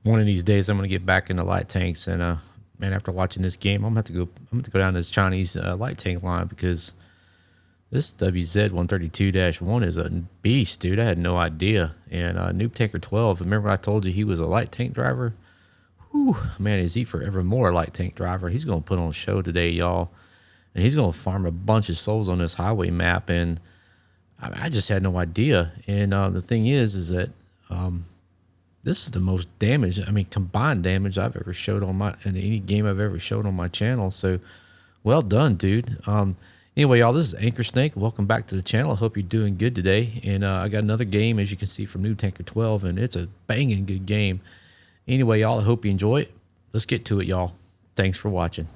One of these days, I'm gonna get back into light tanks, and man, after watching this game, I'm gonna have to go. I'm gonna have to go down this Chinese light tank line because this WZ-132-1 is a beast, dude. I had no idea. And Noobtanker12, remember I told you he was a light tank driver? Whew, man, is he forevermore a light tank driver? He's gonna put on a show today, y'all, and he's gonna farm a bunch of souls on this highway map. And I just had no idea. And the thing is that this is the most damage, I mean, combined damage I've ever showed on my, in any game I've ever showed on my channel. So well done, dude. Anyway, y'all, this is Anchor Snake. Welcome back to the channel. I hope you're doing good today. And I got another game, as you can see, from Noobtanker12, and it's a banging good game. Anyway, y'all, I hope you enjoy it. Let's get to it, y'all. Thanks for watching.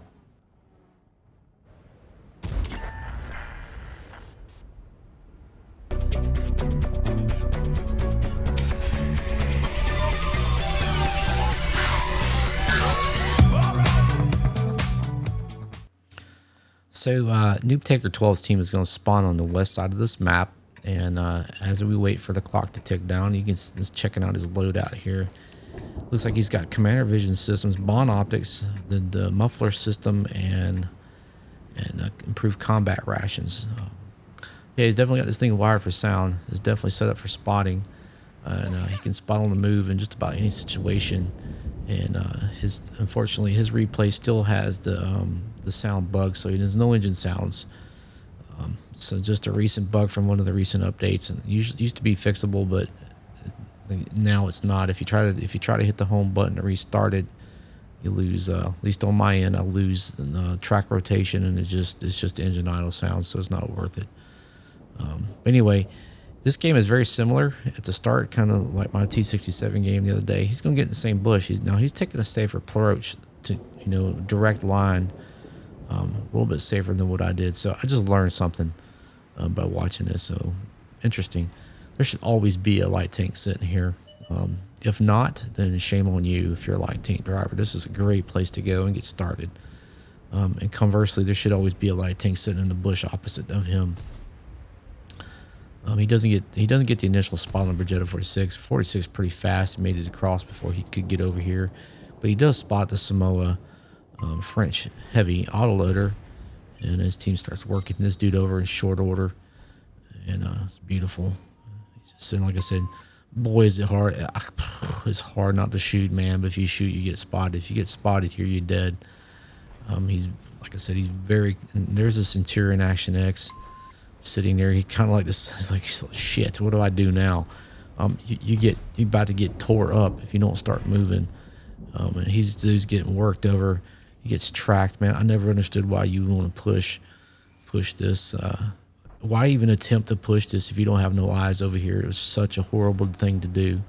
So Noobtanker12's team is going to spawn on the west side of this map, and as we wait for the clock to tick down, you can just checking out his loadout here. Looks like he's got commander vision systems, bond optics, the muffler system, and improved combat rations. Yeah, he's definitely got this thing wired for sound. It's definitely set up for spotting, and he can spot on the move in just about any situation. And unfortunately his replay still has the sound bug, so there's no engine sounds. So just a recent bug from one of the recent updates, and used to be fixable, but now it's not. If you try to hit the home button to restart it, you lose. At least on my end, I lose track rotation, and it's just engine idle sounds, so it's not worth it. But anyway, this game is very similar at the start, kind of like my T67 game the other day. He's going to get in the same bush. He's taking a safer approach to, direct line, a little bit safer than what I did. So I just learned something by watching this. So interesting. There should always be a light tank sitting here. If not, then shame on you if you're a light tank driver. This is a great place to go and get started. And conversely, there should always be a light tank sitting in the bush opposite of him. He doesn't get the initial spot on Bergetta 46. 46 pretty fast. He made it across before he could get over here, but he does spot the Samoa French heavy autoloader, and his team starts working this dude over in short order, and it's beautiful. He's just sitting, like I said, boy, is it hard. It's hard not to shoot, man. But if you shoot, you get spotted. If you get spotted here, you're dead. He's, like I said, he's very. There's a Centurion Action X sitting there. He kind of like this. He's like, shit, what do I do now? You're about to get tore up if you don't start moving. And he's getting worked over. He gets tracked, man. I never understood why you want to push this. Why even attempt to push this if you don't have no eyes over here? It was such a horrible thing to do.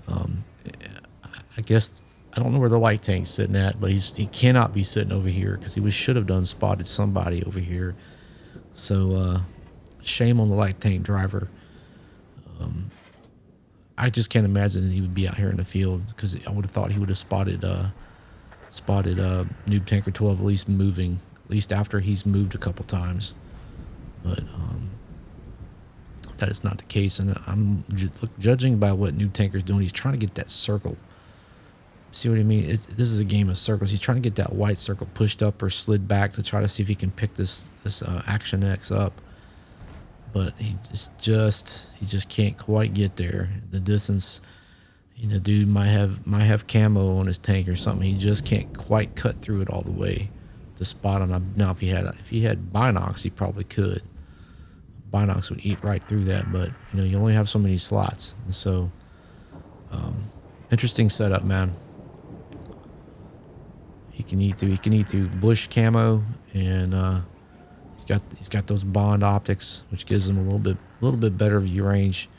I guess I don't know where the light tank's sitting at, but he cannot be sitting over here because he should have done spotted somebody over here. So shame on the light tank driver. I just can't imagine that he would be out here in the field, because I would have thought he would have spotted Noobtanker12 at least moving, at least after he's moved a couple times. But that is not the case, and I'm judging by what Noobtanker's doing. He's trying to get that circle. See what I mean? This is a game of circles. He's trying to get that white circle pushed up or slid back to try to see if he can pick this Action X up. But he just can't quite get there. The distance, the dude might have camo on his tank or something. He just can't quite cut through it all the way to spot him. Now, if he had binocs, he probably could. Binocs would eat right through that, but you only have so many slots. And so, interesting setup, man. He can eat through bush camo, and he's got those bond optics, which gives him a little bit better view range,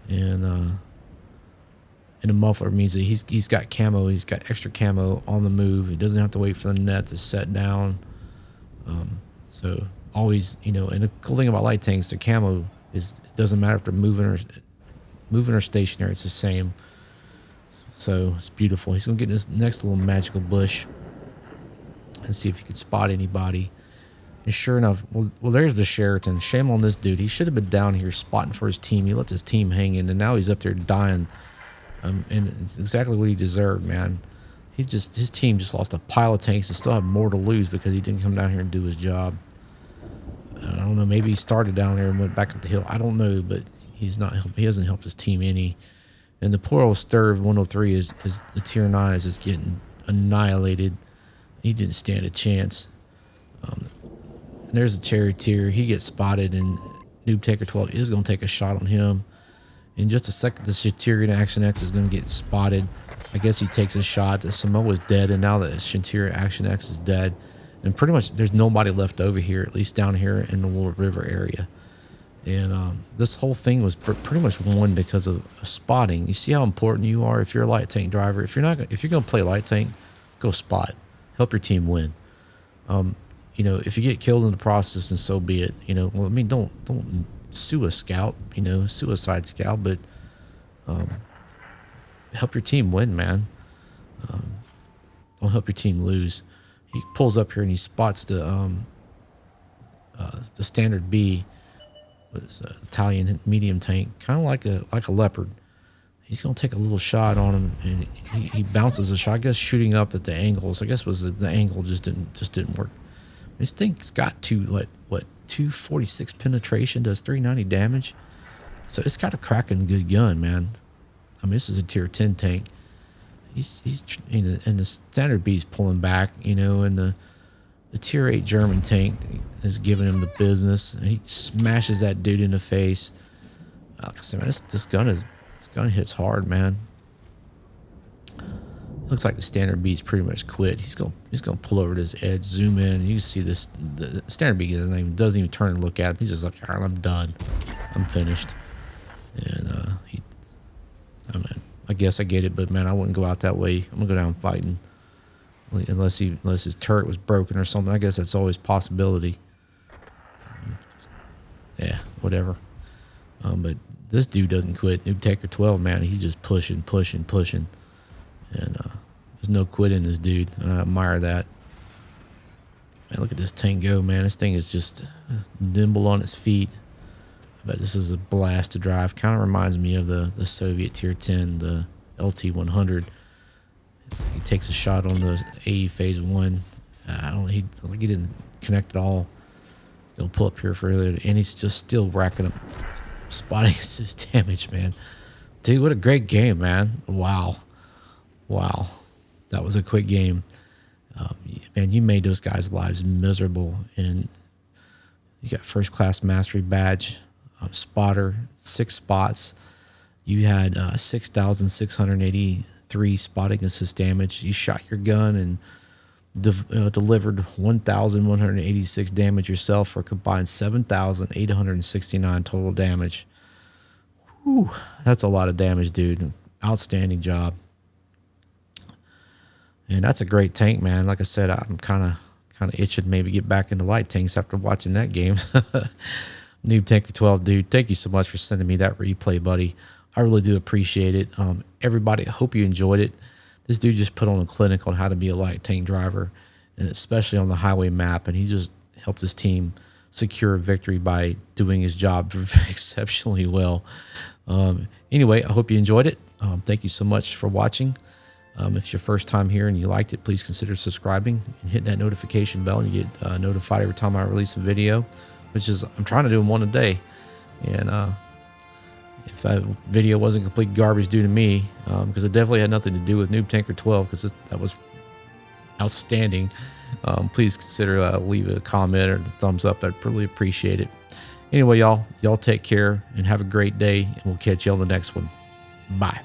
and a muffler means that he's got camo. He's got extra camo on the move. He doesn't have to wait for the net to set down. So always, and the cool thing about light tanks, their camo is, it doesn't matter if they're moving or stationary. It's the same. So it's beautiful. He's gonna get in this next little magical bush and see if he can spot anybody. And sure enough, well, there's the Sheraton. Shame on this dude. He should have been down here spotting for his team. He let his team hang in, and now he's up there dying And it's exactly what he deserved, man. His team just lost a pile of tanks and still have more to lose because he didn't come down here and do his job. I don't know. Maybe he started down there and went back up the hill. I don't know, but he hasn't helped his team any. And the poor old Sturv 103 is the tier 9 is just getting annihilated. He didn't stand a chance. And there's a charioteer. He gets spotted, and Noobtanker12 is going to take a shot on him. In just a second, the Shantirian Action X is going to get spotted. I guess he takes a shot. The Samoa's dead, and now the Shantirian Action X is dead. And pretty much there's nobody left over here, at least down here in the little river area. And this whole thing was pretty much won because of spotting. You see how important you are if you're a light tank driver. If you're going to play light tank, go spot. Help your team win. You know, if you get killed in the process, then so be it. You know, well, I mean, don't sue a scout. You know, suicide scout, but help your team win, man. Don't help your team lose. He pulls up here and he spots the standard B. Was Italian medium tank, kind of like a leopard. He's gonna take a little shot on him, and he bounces a shot. I guess shooting up at the angles. I guess was the angle just didn't work. This thing's got 246 penetration, does 390 damage. So it's got a cracking good gun, man. I mean, this is a tier 10 tank. He's and the standard B's pulling back, you know, and the tier 8 German tank is giving him the business. And he smashes that dude in the face. Like I said, man, this gun hits hard, man. Looks like the standard B's pretty much quit. He's gonna pull over to his edge, zoom in, and you can see this. The standard B doesn't even turn and look at him. He's just like, all right, I'm done. I'm finished. And I guess I get it, but man, I wouldn't go out that way. I'm gonna go down fighting. Unless his turret was broken or something. I guess that's always a possibility. Yeah, whatever. But this dude doesn't quit. Noobtanker12, man, he's just pushing. And there's no quit in this dude. And I admire that. Man, look at this tank go, man. This thing is just nimble on its feet. I bet this is a blast to drive. Kind of reminds me of the Soviet Tier 10, the LT-100. He takes a shot on the AE Phase 1. He didn't connect at all. He'll pull up here further, and he's just still racking up spotting assist damage, man. Dude, what a great game, man. Wow. That was a quick game. Man, you made those guys' lives miserable, and you got first class mastery badge, spotter, 6 spots. You had 6,683 spotting assist damage. You shot your gun and delivered 1,186 damage yourself for a combined 7,869 total damage. Whew, that's a lot of damage, dude. Outstanding job. And that's a great tank, man. Like I said, I'm kind of itching to maybe get back into light tanks after watching that game. Noobtanker12, dude, thank you so much for sending me that replay, buddy. I really do appreciate it. Everybody, I hope you enjoyed it. This dude just put on a clinic on how to be a light tank driver, and especially on the highway map, and he just helped his team secure a victory by doing his job exceptionally well. Anyway, I hope you enjoyed it. Thank you so much for watching. If it's your first time here and you liked it, please consider subscribing and hit that notification bell, and you get notified every time I release a video, which is, I'm trying to do them one a day. And if that video wasn't complete garbage due to me, because it definitely had nothing to do with Noobtanker12, because that was outstanding, please consider leave a comment or a thumbs up. I'd really appreciate it. Anyway, y'all take care and have a great day, and we'll catch you on the next one. Bye.